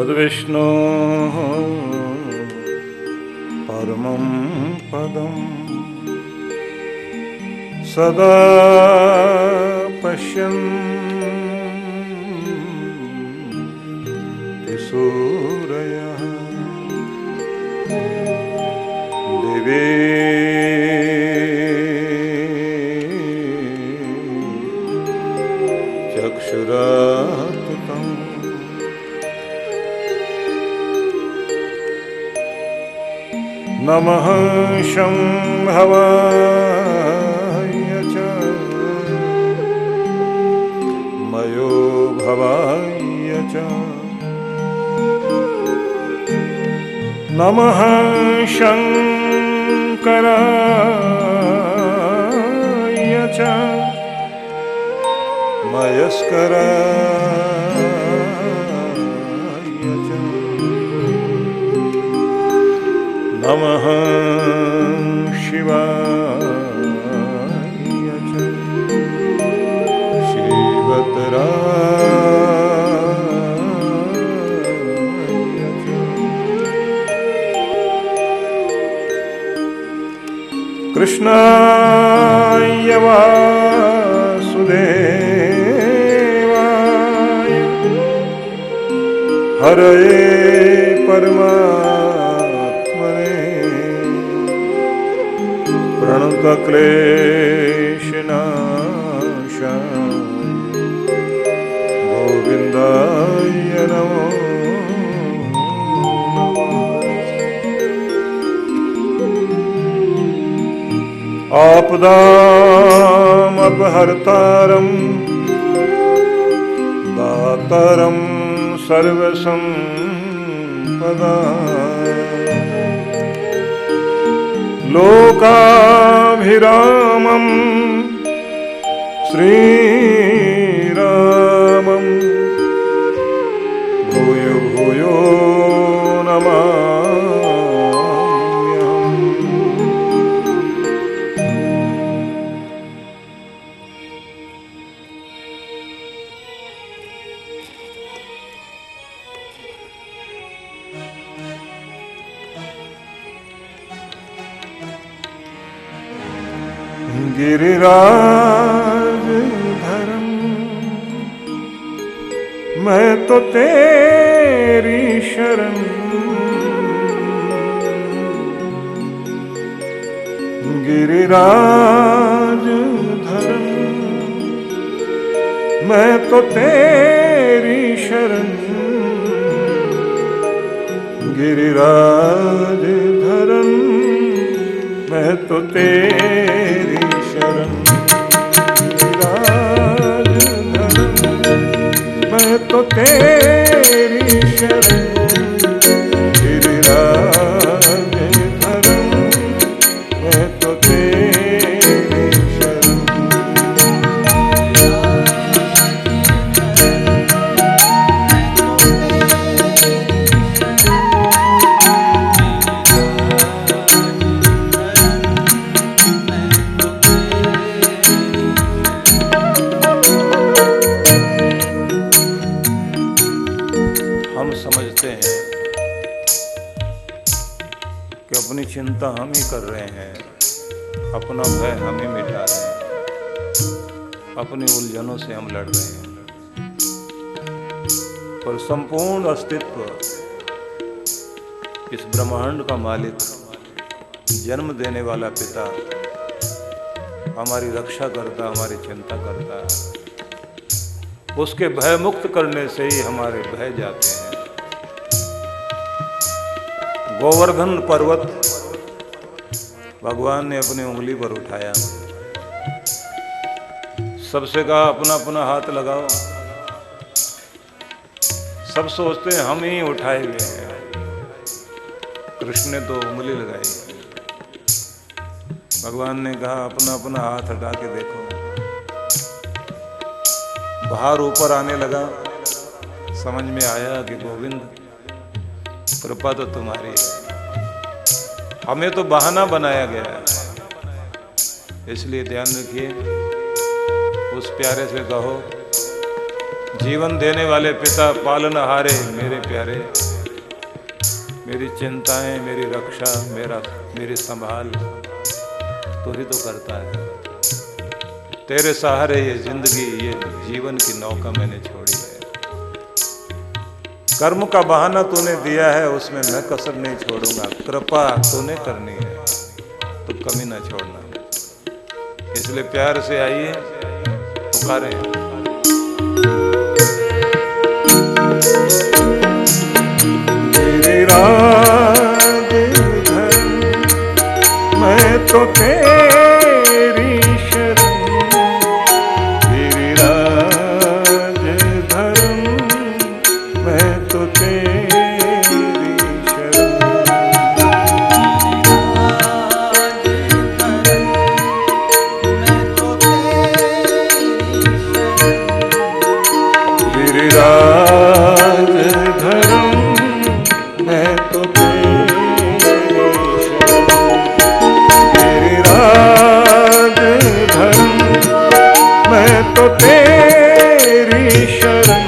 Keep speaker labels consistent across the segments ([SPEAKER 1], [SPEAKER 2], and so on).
[SPEAKER 1] तद्विष्णु परमं पदं सदा पश्यन्ति सूरयः दिवे चक्षुराततं नमः शंभवाय च मयो भवाय च नमः शंकराय च मयस्कराय च नमः शिवाय च शिवतराय च कृष्णाय वासुदेवाय हरये परमात्मने प्रणतक्लेशनाशाय गोविन्दाय नमो नमः। आपदामपहर्तारं दातारं सर्वसम्पदां लोकाभिरामं श्रीरामं भूयो भूयो नमाम्यहम्। गिरिराजधरं मैं तो तेरी शरण, गिरिराजधरं मैं तो तेरी शरण, गिरिराजधरं मैं तो तेरी शरण, गिरिराजधरं मैं तो तेरी शरण, गिरिराजधरं मैं तो तेरी शरण। हम समझते हैं कि अपनी चिंता हम ही कर रहे हैं, अपना भय हम ही मिटा रहे हैं, अपनी उलझनों से हम लड़ रहे हैं, पर संपूर्ण अस्तित्व, इस ब्रह्मांड का मालिक, जन्म देने वाला पिता हमारी रक्षा करता, हमारी चिंता करता है। उसके भय मुक्त करने से ही हमारे भय जाते हैं। गोवर्धन पर्वत भगवान ने अपनी उंगली पर उठाया, सबसे कहा अपना अपना हाथ लगाओ। सब सोचते हैं हम ही उठाएंगे, कृष्ण ने तो उंगली लगाई। भगवान ने कहा अपना अपना हाथ हटा के देखो। बाहर ऊपर आने लगा, समझ में आया कि गोविंद कृपा तो तुम्हारी है, हमें तो बहाना बनाया गया है। इसलिए ध्यान रखिए, उस प्यारे से कहो जीवन देने वाले पिता, पालनहारे मेरे प्यारे, मेरी चिंताएं, मेरी रक्षा, मेरी संभाल तू ही तो करता है। तेरे सहारे ये जिंदगी, ये जीवन की नौका मैंने छोड़ी है। कर्म का बहाना तूने दिया है, उसमें मैं कसर नहीं छोड़ूंगा। कृपा तूने करनी है तो कमी ना छोड़ना। इसलिए प्यार से आइए, पुकारे। मेरी राज धर्म, मैं तो तेरी शरण। मेरी राज धर्म, मैं तो तेरी शरण। मेरी राज धर्म, मैं तो तेरी शरण। मेरी राज धर्म, मैं तो तेरी शरण।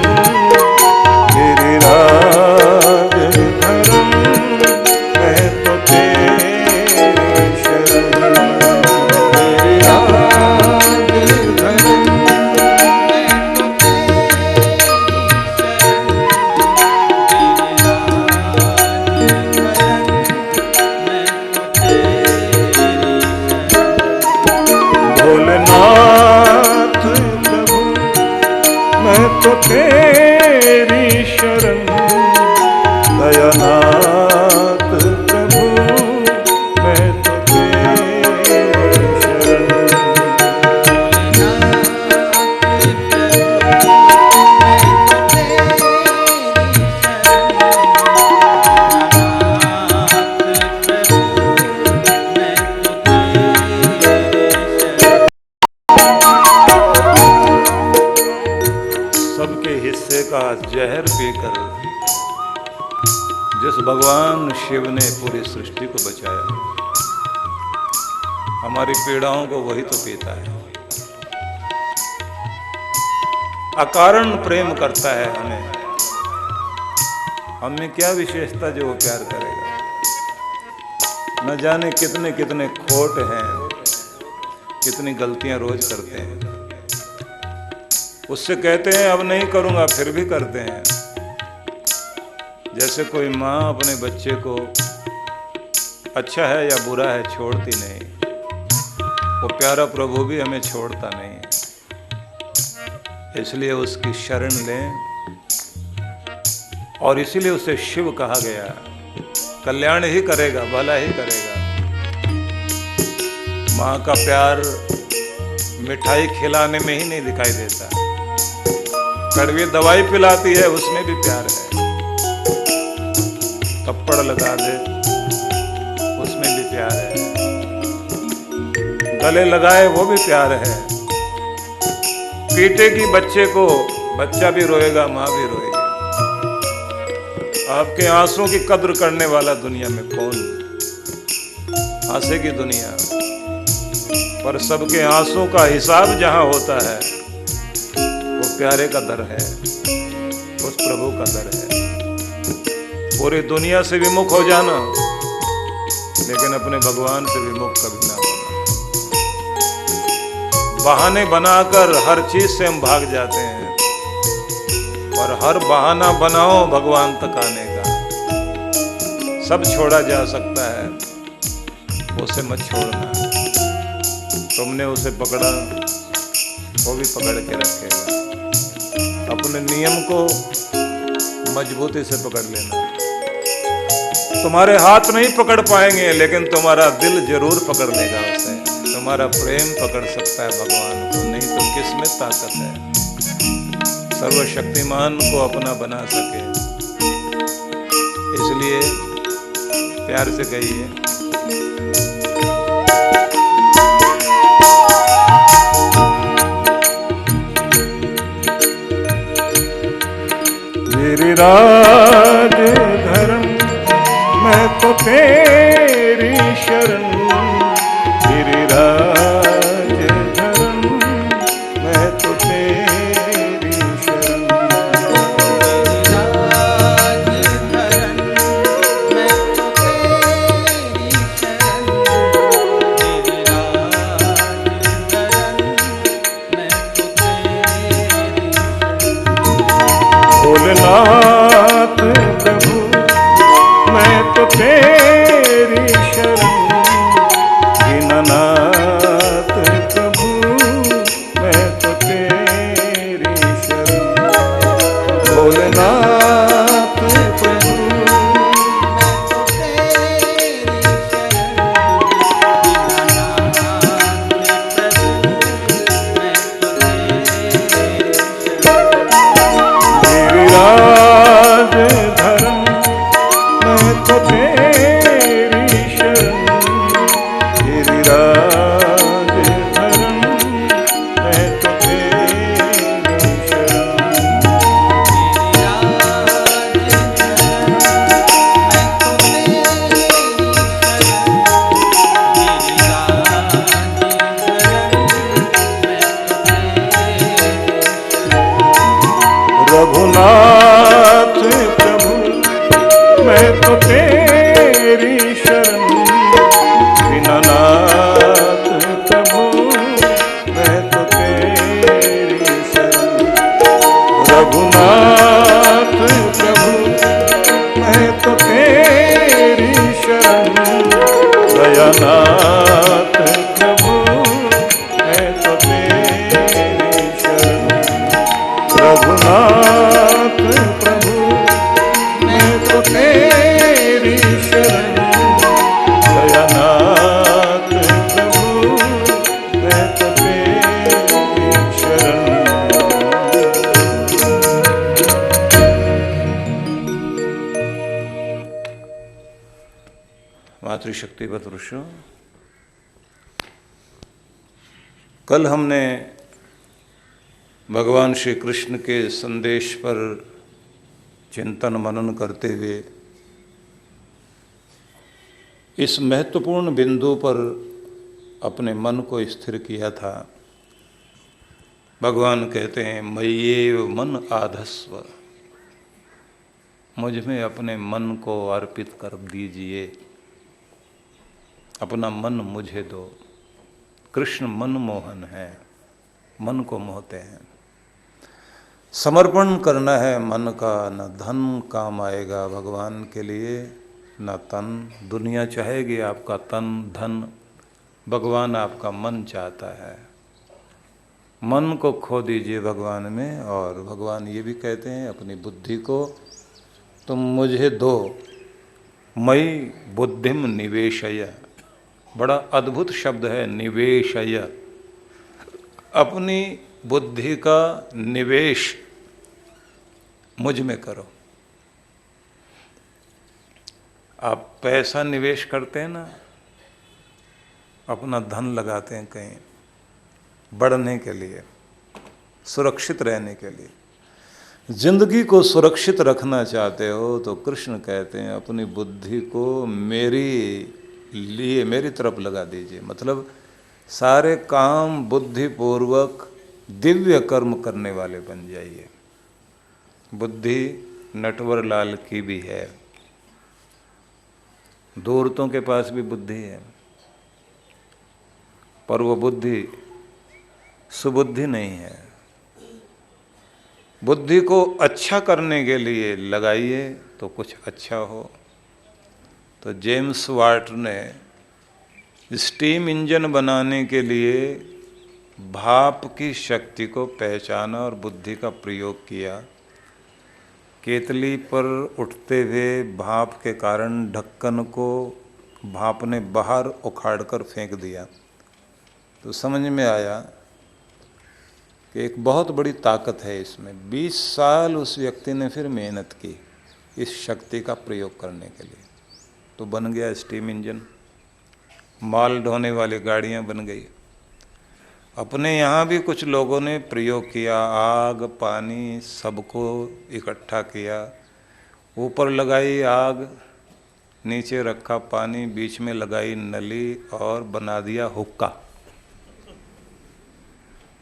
[SPEAKER 1] मेरी राज धर्म, मैं तो तेरी शरण। मेरी राज धर्म, भोलेनाथ प्रभु, मैं तो तेरी शरण। दयानाथ प्रभु, मैं तो तेरी शरण। सबके हिस्से का जहर पीकर जिस भगवान शिव ने पूरी सृष्टि को बचाया, हमारी पीड़ाओं को वही तो पीता है। अकारण प्रेम करता है हमें। हमें क्या विशेषता जो वो प्यार करेगा? न जाने कितने कितने खोट हैं, कितनी गलतियां रोज करते हैं। उससे कहते हैं अब नहीं करूंगा, फिर भी करते हैं। जैसे कोई माँ अपने बच्चे को अच्छा है या बुरा है छोड़ती नहीं, वो प्यारा प्रभु भी हमें छोड़ता नहीं है। इसलिए उसकी शरण लें, और इसीलिए उसे शिव कहा गया। कल्याण ही करेगा, भला ही करेगा। माँ का प्यार मिठाई खिलाने में ही नहीं दिखाई देता, कड़वी दवाई पिलाती है उसमें भी प्यार है। थप्पड़ लगा दे उसमें भी प्यार है, गले लगाए वो भी प्यार है। पीटेगी बच्चे को, बच्चा भी रोएगा, माँ भी रोएगी। आपके आंसू की कद्र करने वाला दुनिया में कौन? हंसेगी दुनिया, पर सबके आंसू का हिसाब जहां होता है वो प्यारे का दर है, उस प्रभु का दर है। पूरी दुनिया से विमुख हो जाना, लेकिन अपने भगवान से विमुख कभी ना होना। बहाने बनाकर हर चीज से हम भाग जाते हैं, और हर बहाना बनाओ भगवान तक आने का। सब छोड़ा जा सकता है, उसे मत छोड़ना। तुमने उसे पकड़ा, वो भी पकड़ के रखेगा। अपने नियम को मजबूती से पकड़ लेना। तुम्हारे हाथ नहीं पकड़ पाएंगे, लेकिन तुम्हारा दिल जरूर पकड़ लेगा उसे। तुम्हारा प्रेम पकड़ सकता है भगवान को, नहीं तो किसमें ताकत है? सर्वशक्तिमान को अपना बना सके, इसलिए प्यार से कहिए, मेरी राज धर्म, मैं तो तेरी शरण। मेरी राज धर्म, मैं तो तेरी शरण। शरण, दयानाथ प्रभु मैं तो तेरी शरण। रघुनाथ प्रभु मैं तो तेरी शरण, दयानाथ प्रभु मैं तो तेरी शरण। मातृशक्ति पुरुषों, कल हमने भगवान श्री कृष्ण के संदेश पर चिंतन मनन करते हुए इस महत्वपूर्ण बिंदु पर अपने मन को स्थिर किया था। भगवान कहते हैं मय्येव मन आधस्व, मुझ में अपने मन को अर्पित कर दीजिए, अपना मन मुझे दो। कृष्ण मन मोहन है, मन को मोहते हैं। समर्पण करना है मन का, न धन काम आएगा भगवान के लिए, न तन। दुनिया चाहेगी आपका तन धन, भगवान आपका मन चाहता है। मन को खो दीजिए भगवान में। और भगवान ये भी कहते हैं अपनी बुद्धि को तुम मुझे दो, मयि बुद्धिम निवेशय। बड़ा अद्भुत शब्द है निवेशय। अपनी बुद्धि का निवेश मुझ में करो। आप पैसा निवेश करते हैं ना, अपना धन लगाते हैं कहीं बढ़ने के लिए, सुरक्षित रहने के लिए। जिंदगी को सुरक्षित रखना चाहते हो तो कृष्ण कहते हैं अपनी बुद्धि को मेरी तरफ लगा दीजिए। मतलब सारे काम बुद्धिपूर्वक दिव्य कर्म करने वाले बन जाइए। बुद्धि नटवर लाल की भी है, धूर्तों के पास भी बुद्धि है, पर वो बुद्धि सुबुद्धि नहीं है। बुद्धि को अच्छा करने के लिए लगाइए तो कुछ अच्छा हो। तो जेम्स वाट ने स्टीम इंजन बनाने के लिए भाप की शक्ति को पहचाना और बुद्धि का प्रयोग किया। केतली पर उठते हुए भाप के कारण ढक्कन को भाप ने बाहर उखाड़कर फेंक दिया। तो समझ में आया कि एक बहुत बड़ी ताकत है इसमें। 20 साल उस व्यक्ति ने फिर मेहनत की इस शक्ति का प्रयोग करने के लिए, तो बन गया स्टीम इंजन। माल ढोने वाली गाड़ियां बन गई। अपने यहाँ भी कुछ लोगों ने प्रयोग किया, आग पानी सबको इकट्ठा किया, ऊपर लगाई आग, नीचे रखा पानी, बीच में लगाई नली और बना दिया हुक्का,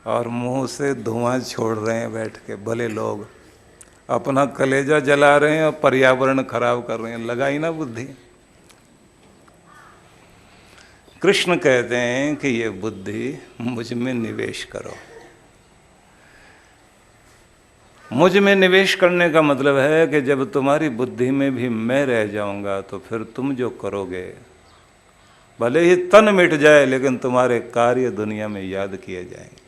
[SPEAKER 1] और मुंह से धुआं छोड़ रहे हैं बैठ के भले लोग। अपना कलेजा जला रहे हैं और पर्यावरण खराब कर रहे हैं। लगाई ना बुद्धि। कृष्ण कहते हैं कि ये बुद्धि मुझ में निवेश करो। मुझ में निवेश करने का मतलब है कि जब तुम्हारी बुद्धि में भी मैं रह जाऊंगा तो फिर तुम जो करोगे, भले ही तन मिट जाए लेकिन तुम्हारे कार्य दुनिया में याद किए जाएंगे।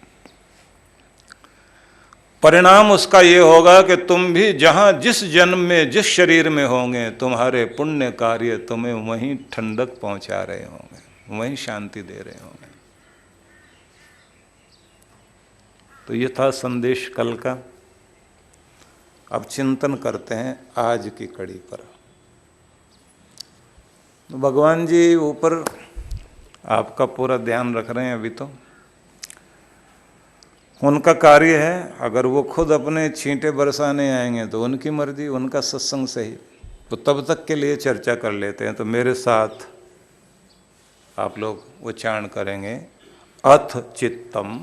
[SPEAKER 1] परिणाम उसका ये होगा कि तुम भी जहां जिस जन्म में जिस शरीर में होंगे, तुम्हारे पुण्य कार्य तुम्हें वहीं ठंडक पहुंचा रहे होंगे, वहीं शांति दे रहे होंगे। तो ये था संदेश कल का। अब चिंतन करते हैं आज की कड़ी पर। तो भगवान जी ऊपर आपका पूरा ध्यान रख रहे हैं। अभी तो उनका कार्य है, अगर वो खुद अपने छींटे बरसाने आएंगे तो उनकी मर्जी, उनका सत्संग सही। तो तब तक के लिए चर्चा कर लेते हैं। तो मेरे साथ आप लोग उच्चारण करेंगे, अथ चित्तम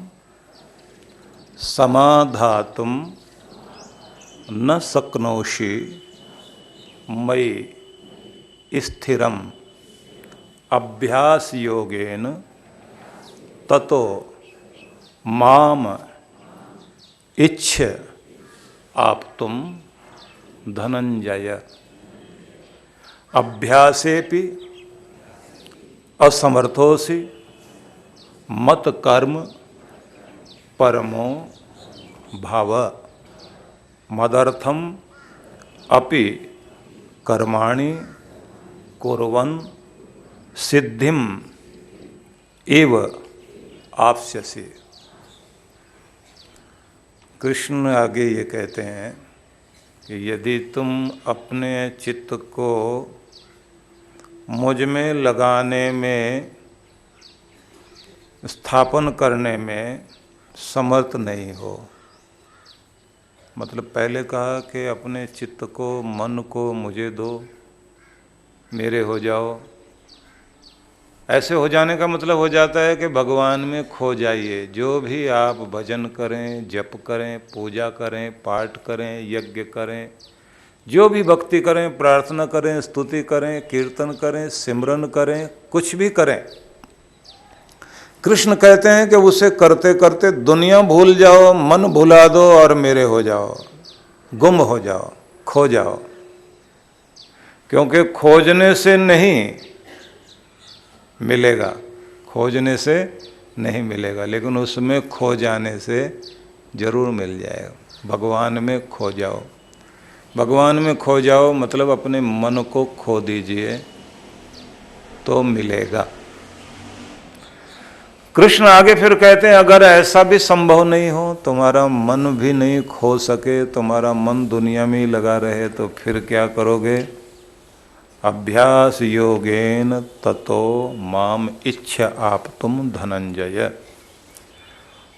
[SPEAKER 1] समाधातुम न शक्नोषि मयि स्थिरम अभ्यास योगेन ततो माम इच्छ आप्तुम धनंजय। अभ्यासेपि असमर्थोसि मत कर्म परमो भाव मदर्थम अपि कर्माणि कुर्वन् सिद्धिम एव आप्स्यसि। कृष्ण आगे ये कहते हैं कि यदि तुम अपने चित्त को मुझ में लगाने में, स्थापन करने में समर्थ नहीं हो, मतलब पहले कहा कि अपने चित्त को, मन को मुझे दो, मेरे हो जाओ। ऐसे हो जाने का मतलब हो जाता है कि भगवान में खो जाइए। जो भी आप भजन करें, जप करें, पूजा करें, पाठ करें, यज्ञ करें, जो भी भक्ति करें, प्रार्थना करें, स्तुति करें, कीर्तन करें, सिमरन करें, कुछ भी करें, कृष्ण कहते हैं कि उसे करते करते दुनिया भूल जाओ, मन भुला दो और मेरे हो जाओ, गुम हो जाओ, खो जाओ। क्योंकि खोजने से नहीं मिलेगा, खोजने से नहीं मिलेगा, लेकिन उसमें खो जाने से जरूर मिल जाएगा। भगवान में खो जाओ, भगवान में खो जाओ मतलब अपने मन को खो दीजिए तो मिलेगा। कृष्ण आगे फिर कहते हैं अगर ऐसा भी संभव नहीं हो, तुम्हारा मन भी नहीं खो सके, तुम्हारा मन दुनिया में ही लगा रहे, तो फिर क्या करोगे? अभ्यास योगेन ततो माम इच्छा आप तुम धनंजय।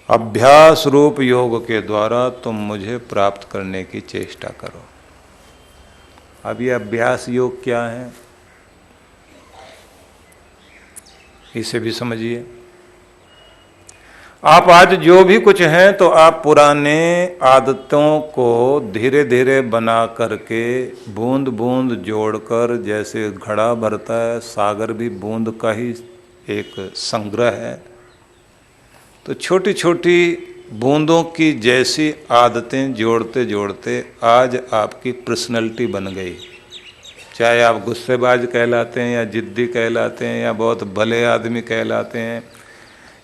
[SPEAKER 1] अभ्यास रूप योग के द्वारा तुम मुझे प्राप्त करने की चेष्टा करो। अब ये अभ्यास योग क्या है, इसे भी समझिए। आप आज जो भी कुछ हैं तो आप पुराने आदतों को धीरे धीरे बना करके, बूंद बूंद जोड़कर, जैसे घड़ा भरता है, सागर भी बूंद का ही एक संग्रह है, तो छोटी छोटी बूंदों की जैसी आदतें जोड़ते जोड़ते आज आपकी पर्सनैलिटी बन गई। चाहे आप गुस्सेबाज कहलाते हैं या जिद्दी कहलाते हैं या बहुत भले आदमी कहलाते हैं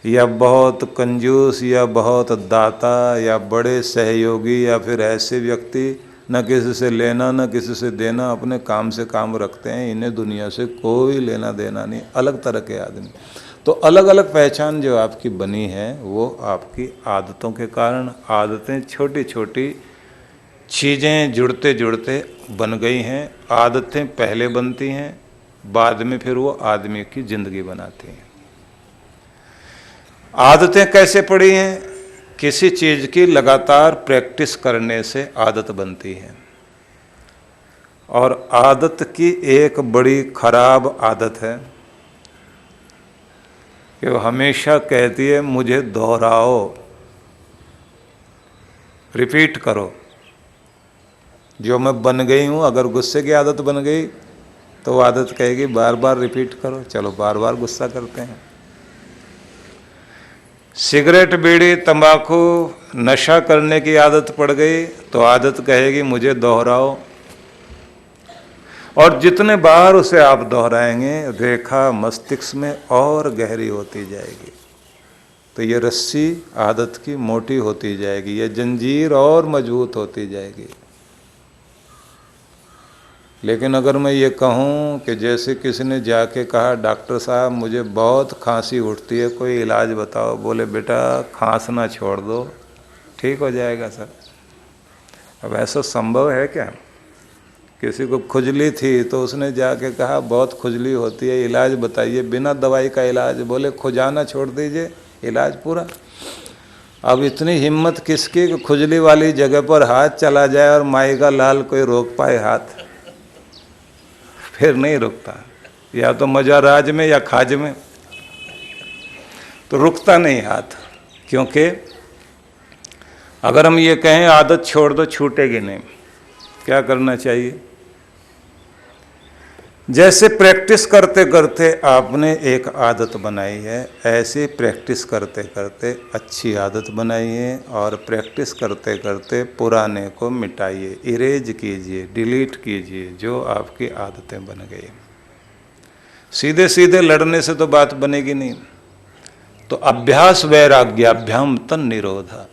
[SPEAKER 1] या बहुत कंजूस या बहुत दाता या बड़े सहयोगी या फिर ऐसे व्यक्ति न किसी से लेना न किसी से देना, अपने काम से काम रखते हैं, इन्हें दुनिया से कोई लेना देना नहीं, अलग तरह के आदमी। तो अलग अलग पहचान जो आपकी बनी है वो आपकी आदतों के कारण, आदतें छोटी छोटी चीज़ें जुड़ते जुड़ते बन गई हैं। आदतें पहले बनती हैं, बाद में फिर वो आदमी की ज़िंदगी बनाती हैं। आदतें कैसे पड़ी हैं? किसी चीज़ की लगातार प्रैक्टिस करने से आदत बनती है। और आदत की एक बड़ी खराब आदत है कि वो हमेशा कहती है मुझे दोहराओ, रिपीट करो। जो मैं बन गई हूँ, अगर गुस्से की आदत बन गई तो वो आदत कहेगी बार बार रिपीट करो, चलो बार बार गुस्सा करते हैं। सिगरेट, बीड़ी, तंबाकू, नशा करने की आदत पड़ गई तो आदत कहेगी मुझे दोहराओ। और जितने बार उसे आप दोहराएंगे रेखा मस्तिष्क में और गहरी होती जाएगी, तो ये रस्सी आदत की मोटी होती जाएगी, ये जंजीर और मजबूत होती जाएगी। लेकिन अगर मैं ये कहूँ कि जैसे किसी ने जाके कहा डॉक्टर साहब मुझे बहुत खांसी उठती है, कोई इलाज बताओ, बोले बेटा खांसना छोड़ दो, ठीक हो जाएगा सर। अब ऐसा संभव है क्या? किसी को खुजली थी तो उसने जाके कहा बहुत खुजली होती है, इलाज बताइए, बिना दवाई का इलाज, बोले खुजाना छोड़ दीजिए, इलाज पूरा। अब इतनी हिम्मत किसकी कि खुजली वाली जगह पर हाथ चला जाए और माई का लाल कोई रोक पाए हाथ? फिर नहीं रुकता, या तो मजा राज में या खाज में, तो रुकता नहीं हाथ। क्योंकि अगर हम ये कहें आदत छोड़ दो, छूटेगी नहीं। क्या करना चाहिए? जैसे प्रैक्टिस करते करते आपने एक आदत बनाई है, ऐसे प्रैक्टिस करते करते अच्छी आदत बनाइए और प्रैक्टिस करते करते पुराने को मिटाइए, इरेज कीजिए, डिलीट कीजिए जो आपकी आदतें बन गई। सीधे सीधे लड़ने से तो बात बनेगी नहीं। तो अभ्यास वैराग्याभ्याम तन निरोधा,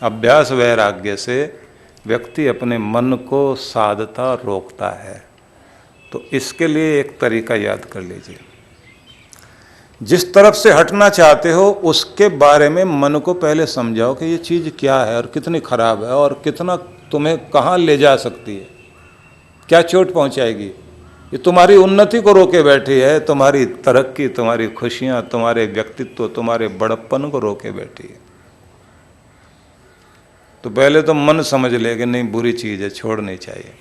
[SPEAKER 1] अभ्यास वैराग्य से व्यक्ति अपने मन को साधता रोकता है। तो इसके लिए एक तरीका याद कर लीजिए, जिस तरफ से हटना चाहते हो उसके बारे में मन को पहले समझाओ कि ये चीज़ क्या है और कितनी खराब है और कितना तुम्हें कहाँ ले जा सकती है, क्या चोट पहुँचाएगी। ये तुम्हारी उन्नति को रोके बैठी है, तुम्हारी तरक्की, तुम्हारी खुशियाँ, तुम्हारे व्यक्तित्व, तुम्हारे बड़प्पन को रोके बैठी है। तो पहले तो मन समझ ले कि नहीं बुरी चीज़ है, छोड़नी चाहिए।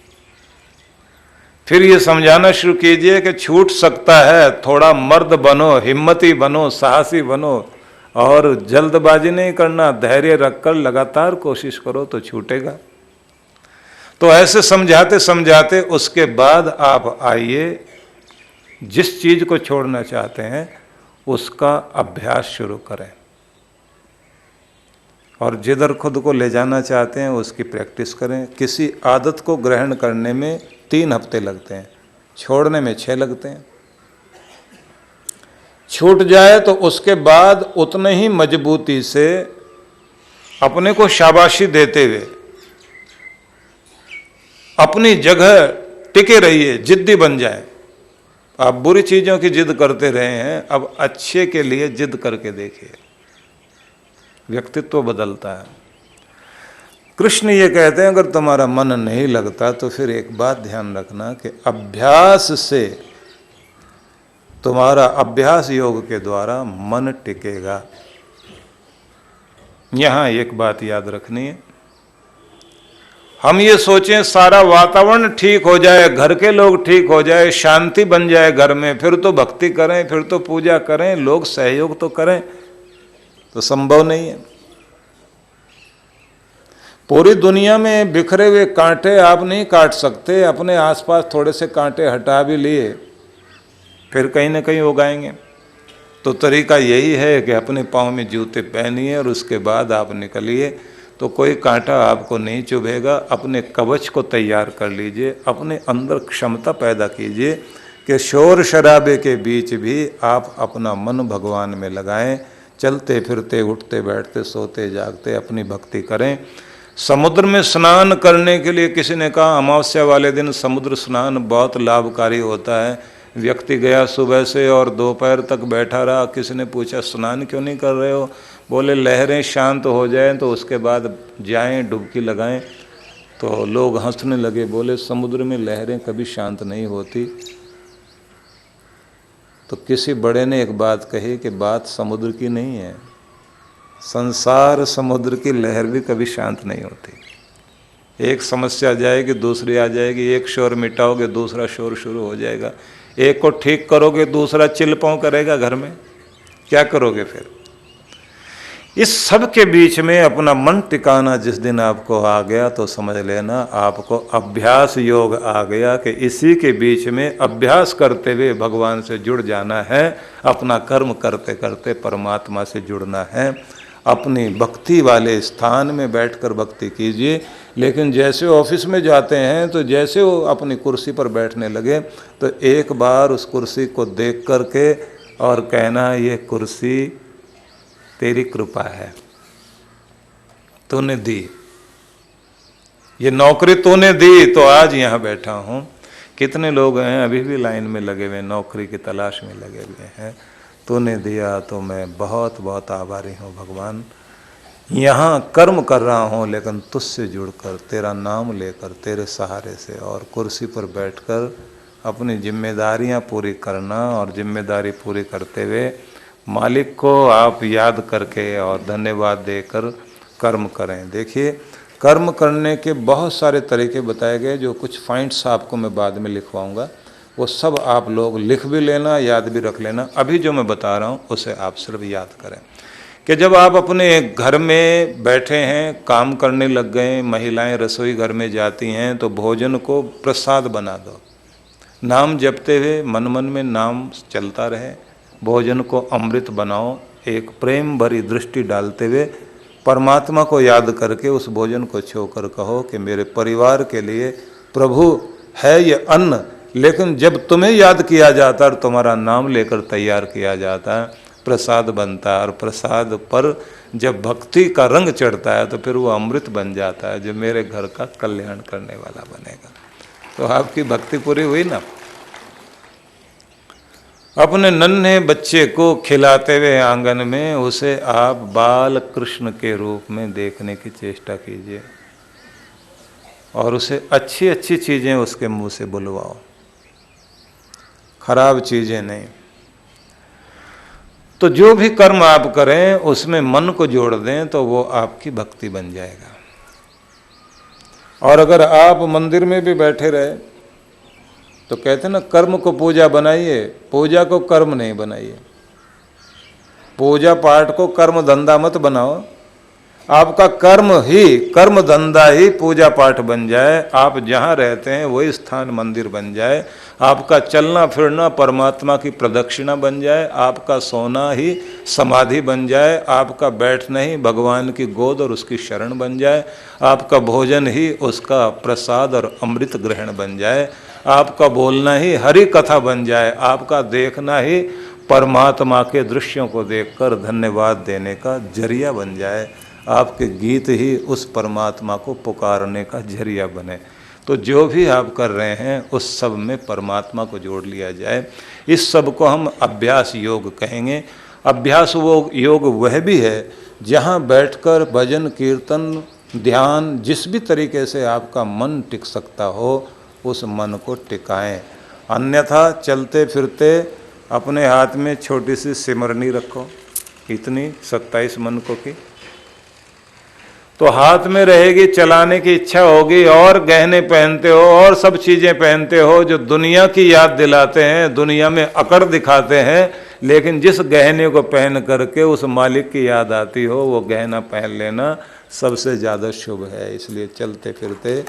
[SPEAKER 1] फिर ये समझाना शुरू कीजिए कि छूट सकता है, थोड़ा मर्द बनो, हिम्मती बनो, साहसी बनो और जल्दबाजी नहीं करना, धैर्य रखकर लगातार कोशिश करो तो छूटेगा। तो ऐसे समझाते समझाते उसके बाद आप आइए, जिस चीज़ को छोड़ना चाहते हैं उसका अभ्यास शुरू करें और जिधर खुद को ले जाना चाहते हैं उसकी प्रैक्टिस करें। किसी आदत को ग्रहण करने में 3 हफ्ते लगते हैं, छोड़ने में 6 लगते हैं। छूट जाए तो उसके बाद उतने ही मजबूती से अपने को शाबाशी देते हुए अपनी जगह टिके रहिए, जिद्दी बन जाए। आप बुरी चीजों की जिद करते रहे हैं, अब अच्छे के लिए जिद करके देखिए, व्यक्तित्व बदलता है। कृष्ण ये कहते हैं अगर तुम्हारा मन नहीं लगता तो फिर एक बात ध्यान रखना कि अभ्यास से, तुम्हारा अभ्यास योग के द्वारा मन टिकेगा। यहां एक बात याद रखनी है, हम ये सोचें सारा वातावरण ठीक हो जाए, घर के लोग ठीक हो जाए, शांति बन जाए घर में, फिर तो भक्ति करें, फिर तो पूजा करें, लोग सहयोग तो करें, तो संभव नहीं है। पूरी दुनिया में बिखरे हुए कांटे आप नहीं काट सकते, अपने आसपास थोड़े से कांटे हटा भी लिए फिर कहीं ना कहीं उगाएंगे। तो तरीका यही है कि अपने पाँव में जूते पहनिए और उसके बाद आप निकलिए, तो कोई कांटा आपको नहीं चुभेगा। अपने कवच को तैयार कर लीजिए, अपने अंदर क्षमता पैदा कीजिए कि शोर शराबे के बीच भी आप अपना मन भगवान में लगाएं, चलते फिरते, उठते बैठते, सोते जागते अपनी भक्ति करें। समुद्र में स्नान करने के लिए किसी ने कहा अमावस्या वाले दिन समुद्र स्नान बहुत लाभकारी होता है। व्यक्ति गया सुबह से और दोपहर तक बैठा रहा, किसी ने पूछा स्नान क्यों नहीं कर रहे हो? बोले लहरें शांत हो जाएं तो उसके बाद जाएं, डुबकी लगाएं। तो लोग हंसने लगे, बोले समुद्र में लहरें कभी शांत नहीं होती। तो किसी बड़े ने एक बात कही कि बात समुद्र की नहीं है, संसार समुद्र की लहर भी कभी शांत नहीं होती। एक समस्या जाएगी दूसरी आ जाएगी, एक शोर मिटाओगे दूसरा शोर शुरू हो जाएगा, एक को ठीक करोगे दूसरा चिल्पांव करेगा घर में, क्या करोगे फिर? इस सब के बीच में अपना मन टिकाना जिस दिन आपको आ गया तो समझ लेना आपको अभ्यास योग आ गया कि इसी के बीच में अभ्यास करते हुए भगवान से जुड़ जाना है, अपना कर्म करते करते परमात्मा से जुड़ना है। अपनी भक्ति वाले स्थान में बैठकर भक्ति कीजिए। लेकिन जैसे ऑफिस में जाते हैं तो जैसे वो अपनी कुर्सी पर बैठने लगे तो एक बार उस कुर्सी को देख करके और कहना ये कुर्सी तेरी कृपा है, तूने दी, ये नौकरी तूने दी तो आज यहाँ बैठा हूँ। कितने लोग हैं अभी भी लाइन में लगे हुए, नौकरी की तलाश में लगे हुए हैं, तूने दिया तो मैं बहुत बहुत आभारी हूँ भगवान। यहाँ कर्म कर रहा हूँ लेकिन तुझसे जुड़कर, तेरा नाम लेकर, तेरे सहारे से, और कुर्सी पर बैठकर अपनी जिम्मेदारियाँ पूरी करना और जिम्मेदारी पूरी करते हुए मालिक को आप याद करके और धन्यवाद देकर कर्म करें। देखिए कर्म करने के बहुत सारे तरीके बताए गए, जो कुछ पॉइंट्स आपको मैं बाद में लिखवाऊंगा, वो सब आप लोग लिख भी लेना, याद भी रख लेना। अभी जो मैं बता रहा हूँ उसे आप सिर्फ याद करें कि जब आप अपने घर में बैठे हैं, काम करने लग गए, महिलाएं रसोई घर में जाती हैं तो भोजन को प्रसाद बना दो, नाम जपते हुए मन मन में नाम चलता रहे, भोजन को अमृत बनाओ, एक प्रेम भरी दृष्टि डालते हुए परमात्मा को याद करके उस भोजन को छोकर कहो कि मेरे परिवार के लिए प्रभु है ये अन्न, लेकिन जब तुम्हें याद किया जाता है और तुम्हारा नाम लेकर तैयार किया जाता है, प्रसाद बनता है, और प्रसाद पर जब भक्ति का रंग चढ़ता है तो फिर वो अमृत बन जाता है जो मेरे घर का कल्याण करने वाला बनेगा। तो आपकी भक्ति पूरी हुई ना। अपने नन्हे बच्चे को खिलाते हुए आंगन में उसे आप बाल कृष्ण के रूप में देखने की चेष्टा कीजिए और उसे अच्छी अच्छी चीजें उसके मुंह से बुलवाओ, खराब चीजें नहीं। तो जो भी कर्म आप करें उसमें मन को जोड़ दें तो वो आपकी भक्ति बन जाएगा। और अगर आप मंदिर में भी बैठे रहे तो कहते हैं ना, कर्म को पूजा बनाइए, पूजा को कर्म नहीं बनाइए। पूजा पाठ को कर्म धंधा मत बनाओ। आपका कर्म धंधा ही पूजा पाठ बन जाए। आप जहाँ रहते हैं वही स्थान मंदिर बन जाए। आपका चलना फिरना परमात्मा की प्रदक्षिणा बन जाए। आपका सोना ही समाधि बन जाए। आपका बैठना ही भगवान की गोद और उसकी शरण बन जाए। आपका भोजन ही उसका प्रसाद और अमृत ग्रहण बन जाए। आपका बोलना ही हरि कथा बन जाए। आपका देखना ही परमात्मा के दृश्यों को देखकर धन्यवाद देने का जरिया बन जाए। आपके गीत ही उस परमात्मा को पुकारने का जरिया बने। तो जो भी आप कर रहे हैं उस सब में परमात्मा को जोड़ लिया जाए। इस सब को हम अभ्यास योग कहेंगे। अभ्यास वो योग वह भी है जहाँ बैठकर भजन कीर्तन ध्यान जिस भी तरीके से आपका मन टिक सकता हो उस मन को टिकाएं। अन्यथा चलते फिरते अपने हाथ में छोटी सी सिमरनी रखो, इतनी 27 मनकों की, तो हाथ में रहेगी, चलाने की इच्छा होगी, और गहने पहनते हो और सब चीजें पहनते हो जो दुनिया की याद दिलाते हैं, दुनिया में अकड़ दिखाते हैं, लेकिन जिस गहने को पहन करके उस मालिक की याद आती हो वो गहना पहन लेना सबसे ज़्यादा शुभ है। इसलिए चलते फिरते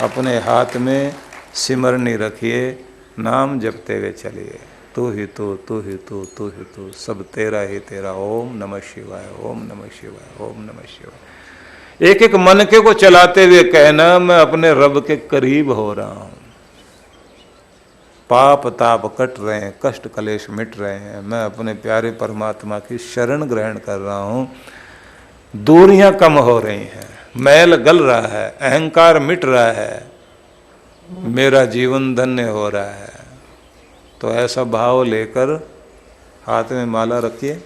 [SPEAKER 1] अपने हाथ में सिमरनी रखिए, नाम जपते हुए चलिए। तू ही तू, तू ही तू, तू ही तू, सब तेरा ही तेरा। ओम नमः शिवाय, ओम नमः शिवाय, ओम नमः शिवाय। एक एक मनके को चलाते हुए कहना, मैं अपने रब के करीब हो रहा हूं, पाप ताप कट रहे हैं, कष्ट कलेश मिट रहे हैं, मैं अपने प्यारे परमात्मा की शरण ग्रहण कर रहा हूं, दूरियां कम हो रही हैं, मैल गल रहा है, अहंकार मिट रहा है, मेरा जीवन धन्य हो रहा है। तो ऐसा भाव लेकर हाथ में माला रखिए,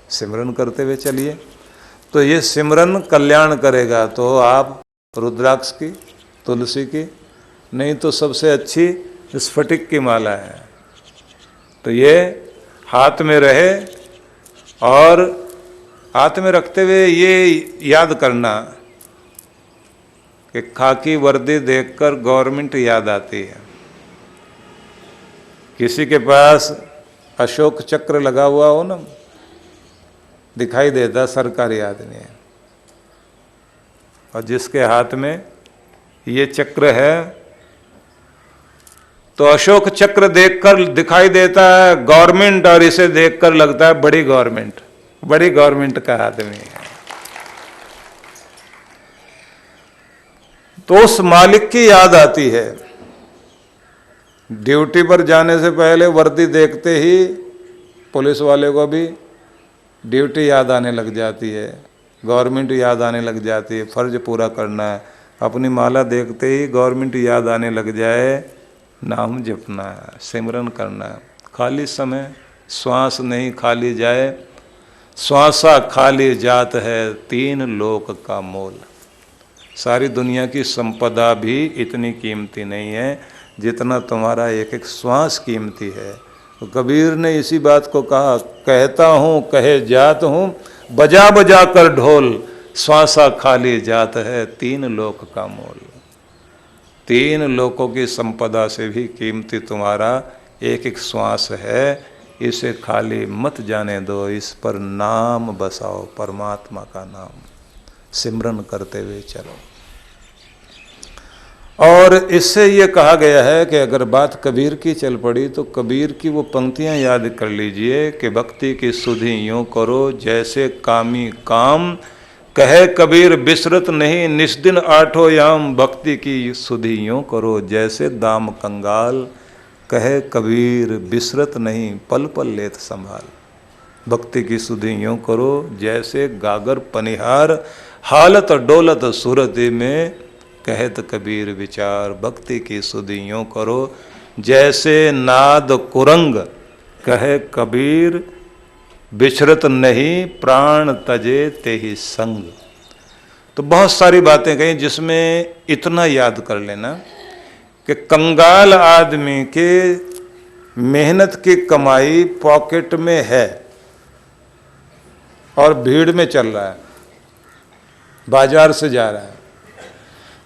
[SPEAKER 1] सिमरन करते हुए चलिए। तो ये सिमरन कल्याण करेगा। तो आप रुद्राक्ष की, तुलसी की, नहीं तो सबसे अच्छी स्फटिक की माला है, तो ये हाथ में रहे। और हाथ में रखते हुए ये याद करना कि खाकी वर्दी देखकर गवर्नमेंट याद आती है। किसी के पास अशोक चक्र लगा हुआ हो ना, दिखाई देता सरकारी आदमी है, और जिसके हाथ में ये चक्र है तो अशोक चक्र देखकर दिखाई देता है गवर्नमेंट, और इसे देखकर लगता है बड़ी गवर्नमेंट, बड़ी गवर्नमेंट का आदमी है। तो उस मालिक की याद आती है। ड्यूटी पर जाने से पहले वर्दी देखते ही पुलिस वाले को भी ड्यूटी याद आने लग जाती है, गवर्नमेंट याद आने लग जाती है, फर्ज पूरा करना है। अपनी माला देखते ही गवर्नमेंट याद आने लग जाए, नाम जपना है, सिमरन करना है। खाली समय श्वास नहीं खाली जाए, श्वासा खाली जात है, 3 लोक का मोल। सारी दुनिया की संपदा भी इतनी कीमती नहीं है जितना तुम्हारा एक एक श्वास कीमती है। तो कबीर ने इसी बात को कहा, कहता हूँ कहे जात हूँ, बजा बजा कर ढोल, श्वासा खाली जात है, 3 लोक का मोल। 3 लोकों की संपदा से भी कीमती तुम्हारा एक एक श्वास है, इसे खाली मत जाने दो, इस पर नाम बसाओ, परमात्मा का नाम सिमरन करते हुए चलो। और इससे ये कहा गया है कि अगर बात कबीर की चल पड़ी तो कबीर की वो पंक्तियां याद कर लीजिए कि भक्ति की सुधि यूं करो जैसे कामी काम, कहे कबीर बिसरत नहीं निस्दिन 8 याम, भक्ति की सुधि यूं करो जैसे दाम कंगाल कहे कबीर बिसरत नहीं पल पल लेत संभाल। भक्ति की सुधि यूं करो जैसे गागर पनिहार, हालत डोलत सूरती में कहत कबीर विचार। भक्ति की सुधि यूं करो जैसे नाद कुरंग, कहे कबीर बिछरत नहीं प्राण तजे तेहि संग। तो बहुत सारी बातें कही, जिसमें इतना याद कर लेना कि कंगाल आदमी के मेहनत की कमाई पॉकेट में है और भीड़ में चल रहा है, बाजार से जा रहा है,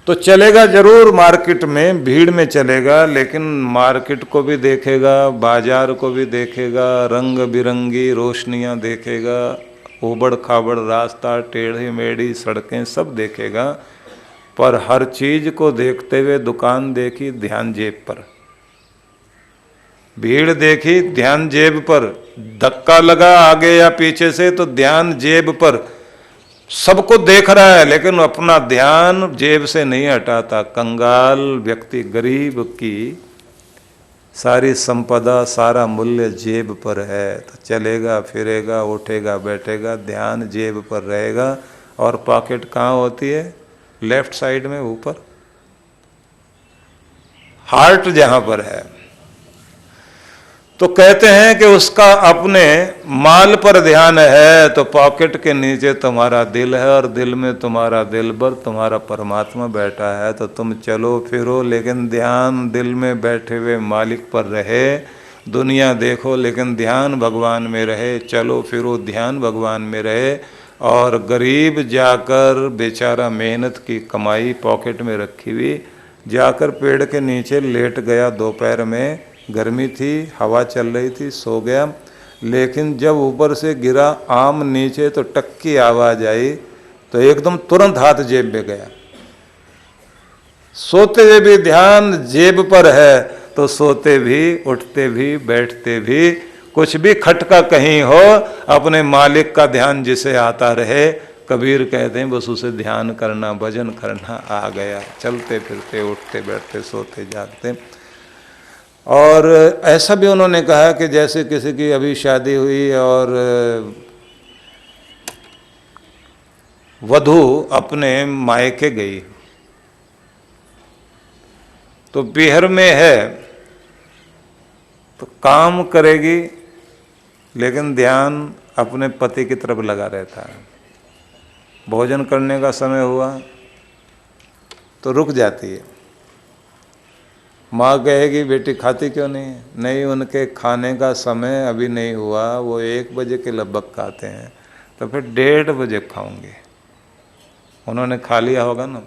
[SPEAKER 1] तो चलेगा जरूर मार्केट में, भीड़ में चलेगा, लेकिन मार्केट को भी देखेगा, बाजार को भी देखेगा, रंग बिरंगी रोशनियां देखेगा, उबड़ खाबड़ रास्ता, टेढ़ी मेढ़ी सड़कें सब देखेगा, पर हर चीज को देखते हुए दुकान देखी ध्यान जेब पर, भीड़ देखी ध्यान जेब पर, धक्का लगा आगे या पीछे से तो ध्यान जेब पर, सबको देख रहा है लेकिन अपना ध्यान जेब से नहीं हटाता। कंगाल व्यक्ति, गरीब की सारी संपदा, सारा मूल्य जेब पर है, तो चलेगा फिरेगा उठेगा बैठेगा ध्यान जेब पर रहेगा। और पॉकेट कहाँ होती है? लेफ्ट साइड में ऊपर, हार्ट जहां पर है। तो कहते हैं कि उसका अपने माल पर ध्यान है तो पॉकेट के नीचे तुम्हारा दिल है, और दिल में तुम्हारा दिलबर, तुम्हारा परमात्मा बैठा है। तो तुम चलो फिरो लेकिन ध्यान दिल में बैठे हुए मालिक पर रहे। दुनिया देखो लेकिन ध्यान भगवान में रहे, चलो फिरो ध्यान भगवान में रहे। और गरीब जाकर बेचारा मेहनत की कमाई पॉकेट में रखी हुई जाकर पेड़ के नीचे लेट गया, दोपहर में गर्मी थी, हवा चल रही थी, सो गया। लेकिन जब ऊपर से गिरा आम नीचे तो टक की आवाज आई, तो एकदम तुरंत हाथ जेब में गया। सोते हुए भी ध्यान जेब पर है, तो सोते भी उठते भी बैठते भी कुछ भी खटका कहीं हो, अपने मालिक का ध्यान जिसे आता रहे। कबीर कहते हैं बस उसे ध्यान करना, भजन करना आ गया, चलते फिरते उठते बैठते सोते जागते। और ऐसा भी उन्होंने कहा कि जैसे किसी की अभी शादी हुई और वधू अपने मायके गई, तो पीहर में है तो काम करेगी लेकिन ध्यान अपने पति की तरफ लगा रहता है। भोजन करने का समय हुआ तो रुक जाती है, माँ कहेगी बेटी खाती क्यों नहीं? नहीं, उनके खाने का समय अभी नहीं हुआ, वो 1 बजे के लगभग खाते हैं, तो फिर 1:30 बजे खाऊंगे, उन्होंने खा लिया होगा ना।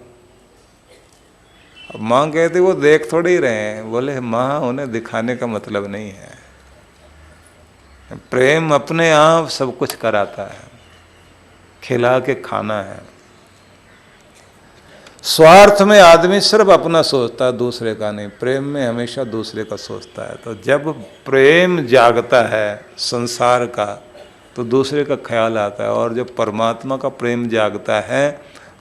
[SPEAKER 1] अब माँ कहती वो देख थोड़ी ही रहे हैं। बोले माँ उन्हें दिखाने का मतलब नहीं है, प्रेम अपने आप सब कुछ कराता है, खिला के खाना है। स्वार्थ में आदमी सिर्फ अपना सोचता है, दूसरे का नहीं। प्रेम में हमेशा दूसरे का सोचता है। तो जब प्रेम जागता है संसार का तो दूसरे का ख्याल आता है, और जब परमात्मा का प्रेम जागता है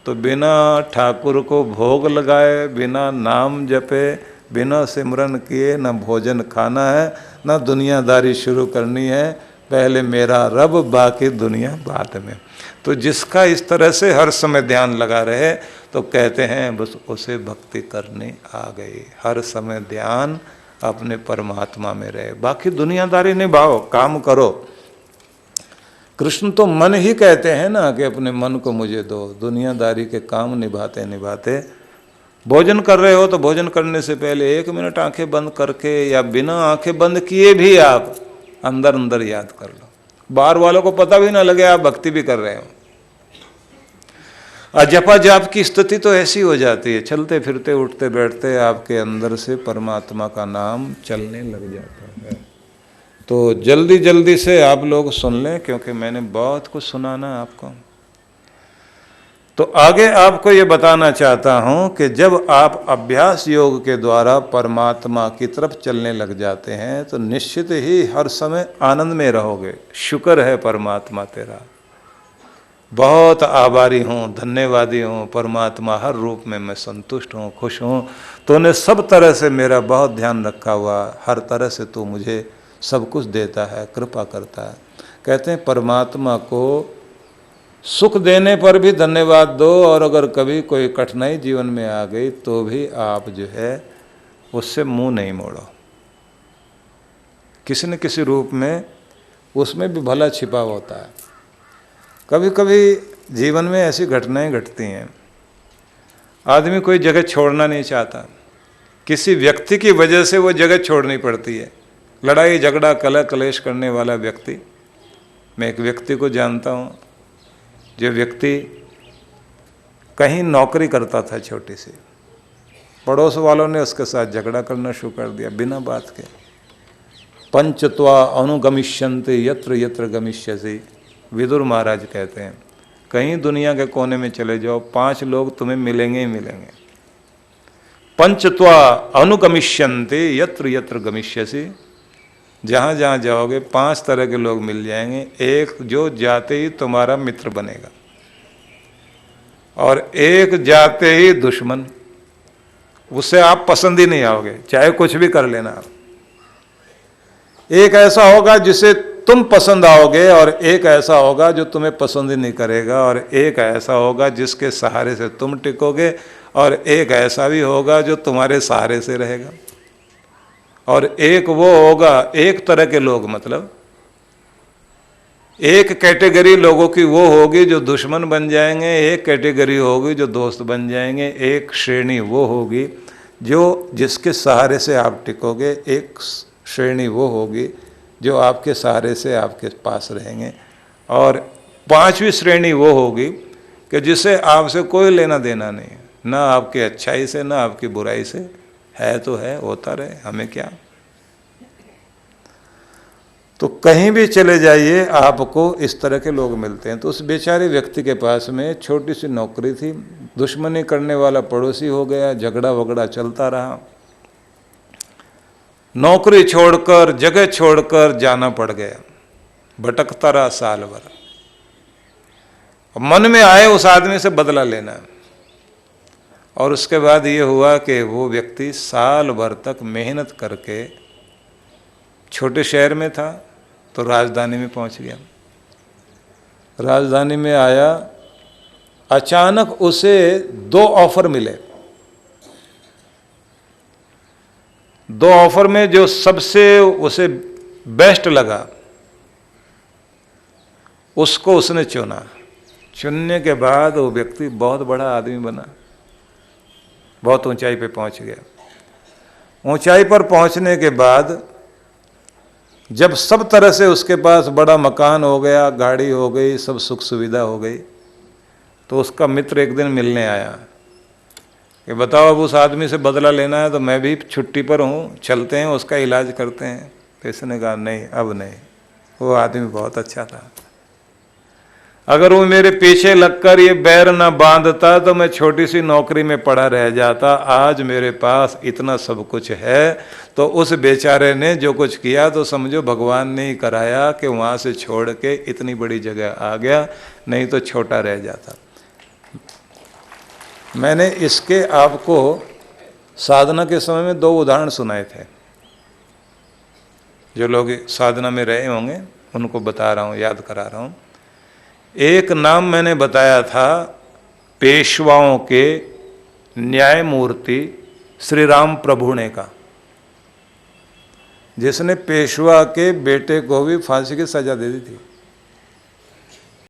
[SPEAKER 1] तो बिना ठाकुर को भोग लगाए, बिना नाम जपे, बिना सिमरन किए न भोजन खाना है, न दुनियादारी शुरू करनी है। पहले मेरा रब, बाकी दुनिया बाद में। तो जिसका इस तरह से हर समय ध्यान लगा रहे तो कहते हैं बस उसे भक्ति करने आ गई। हर समय ध्यान अपने परमात्मा में रहे, बाकी दुनियादारी निभाओ, काम करो। कृष्ण तो मन ही कहते हैं ना कि अपने मन को मुझे दो। दुनियादारी के काम निभाते निभाते, भोजन कर रहे हो तो भोजन करने से पहले 1 मिनट आंखें बंद करके या बिना आंखें बंद किए भी आप अंदर अंदर याद कर लो, बाहर वालों को पता भी ना लगे आप भक्ति भी कर रहे हो। जपा जाप की स्थिति तो ऐसी हो जाती है, चलते फिरते उठते बैठते आपके अंदर से परमात्मा का नाम चलने लग जाता है। तो जल्दी जल्दी से आप लोग सुन लें, क्योंकि मैंने बहुत कुछ सुनाना है आपको। तो आगे आपको ये बताना चाहता हूं कि जब आप अभ्यास योग के द्वारा परमात्मा की तरफ चलने लग जाते हैं तो निश्चित ही हर समय आनंद में रहोगे। शुक्र है परमात्मा तेरा, बहुत आभारी हूँ, धन्यवादी हूँ परमात्मा, हर रूप में मैं संतुष्ट हूँ, खुश हूँ। तूने सब तरह से मेरा बहुत ध्यान रखा हुआ, हर तरह से तू मुझे सब कुछ देता है, कृपा करता है। कहते हैं परमात्मा को सुख देने पर भी धन्यवाद दो, और अगर कभी कोई कठिनाई जीवन में आ गई तो भी आप जो है उससे मुंह नहीं मोड़ो। किसी न किसी रूप में उसमें भी भला छिपा होता है। कभी कभी जीवन में ऐसी घटनाएं घटती हैं, आदमी कोई जगह छोड़ना नहीं चाहता, किसी व्यक्ति की वजह से वो जगह छोड़नी पड़ती है। लड़ाई झगड़ा कलह कलेश करने वाला व्यक्ति, मैं एक व्यक्ति को जानता हूँ, जो व्यक्ति कहीं नौकरी करता था छोटी सी, पड़ोस वालों ने उसके साथ झगड़ा करना शुरू कर दिया बिना बात के। पंचत्वा अनुगमिष्यन्ते यत्र यत्र गमिष्यसि, विदुर महाराज कहते हैं कहीं दुनिया के कोने में चले जाओ, 5 लोग तुम्हें मिलेंगे ही मिलेंगे। पंचत्वा अनुगमिष्यन्ते यत्र यत्र गमिष्यसि, जहाँ जहाँ जाओगे 5 तरह के लोग मिल जाएंगे। एक जो जाते ही तुम्हारा मित्र बनेगा, और एक जाते ही दुश्मन, उससे आप पसंद ही नहीं आओगे, चाहे कुछ भी कर लेना आप। एक ऐसा होगा जिसे तुम पसंद आओगे, और एक ऐसा होगा जो तुम्हें पसंद ही नहीं करेगा, और एक ऐसा होगा जिसके सहारे से तुम टिकोगे, और एक ऐसा भी होगा जो तुम्हारे सहारे से रहेगा, और एक वो होगा, एक तरह के लोग, मतलब एक कैटेगरी लोगों की वो होगी जो दुश्मन बन जाएंगे, एक कैटेगरी होगी जो दोस्त बन जाएंगे, एक श्रेणी वो होगी जो जिसके सहारे से आप टिकोगे, एक श्रेणी वो होगी जो आपके सहारे से आपके पास रहेंगे, और 5वीं श्रेणी वो होगी कि जिसे आपसे कोई लेना देना नहीं है, ना आपकी अच्छाई से ना आपकी बुराई से, है तो है, होता रहे, हमें क्या। तो कहीं भी चले जाइए आपको इस तरह के लोग मिलते हैं। तो उस बेचारे व्यक्ति के पास में छोटी सी नौकरी थी, दुश्मनी करने वाला पड़ोसी हो गया, झगड़ा वगड़ा चलता रहा, नौकरी छोड़कर जगह छोड़कर जाना पड़ गया, भटकता रहा साल भर। मन में आए उस आदमी से बदला लेना, और उसके बाद ये हुआ कि वो व्यक्ति साल भर तक मेहनत करके, छोटे शहर में था तो राजधानी में पहुंच गया। राजधानी में आया, अचानक उसे 2 ऑफर मिले। 2 ऑफर में जो सबसे उसे बेस्ट लगा उसको उसने चुना। चुनने के बाद वो व्यक्ति बहुत बड़ा आदमी बना, बहुत ऊंचाई पे पहुंच गया। ऊंचाई पर पहुंचने के बाद जब सब तरह से उसके पास बड़ा मकान हो गया, गाड़ी हो गई, सब सुख सुविधा हो गई, तो उसका मित्र एक दिन मिलने आया कि बताओ अब उस आदमी से बदला लेना है तो मैं भी छुट्टी पर हूँ, चलते हैं उसका इलाज करते हैं। तो इसने कहा नहीं, अब नहीं, वो आदमी बहुत अच्छा था, अगर वो मेरे पीछे लगकर ये बैर न बांधता तो मैं छोटी सी नौकरी में पड़ा रह जाता। आज मेरे पास इतना सब कुछ है, तो उस बेचारे ने जो कुछ किया तो समझो भगवान ने ही कराया कि वहाँ से छोड़ के इतनी बड़ी जगह आ गया, नहीं तो छोटा रह जाता। मैंने इसके आपको साधना के समय में 2 उदाहरण सुनाए थे, जो लोग साधना में रहे होंगे उनको बता रहा हूँ, याद करा रहा हूँ। एक नाम मैंने बताया था पेशवाओं के न्यायमूर्ति श्री राम प्रभुणे का, जिसने पेशवा के बेटे को भी फांसी की सजा दे दी थी।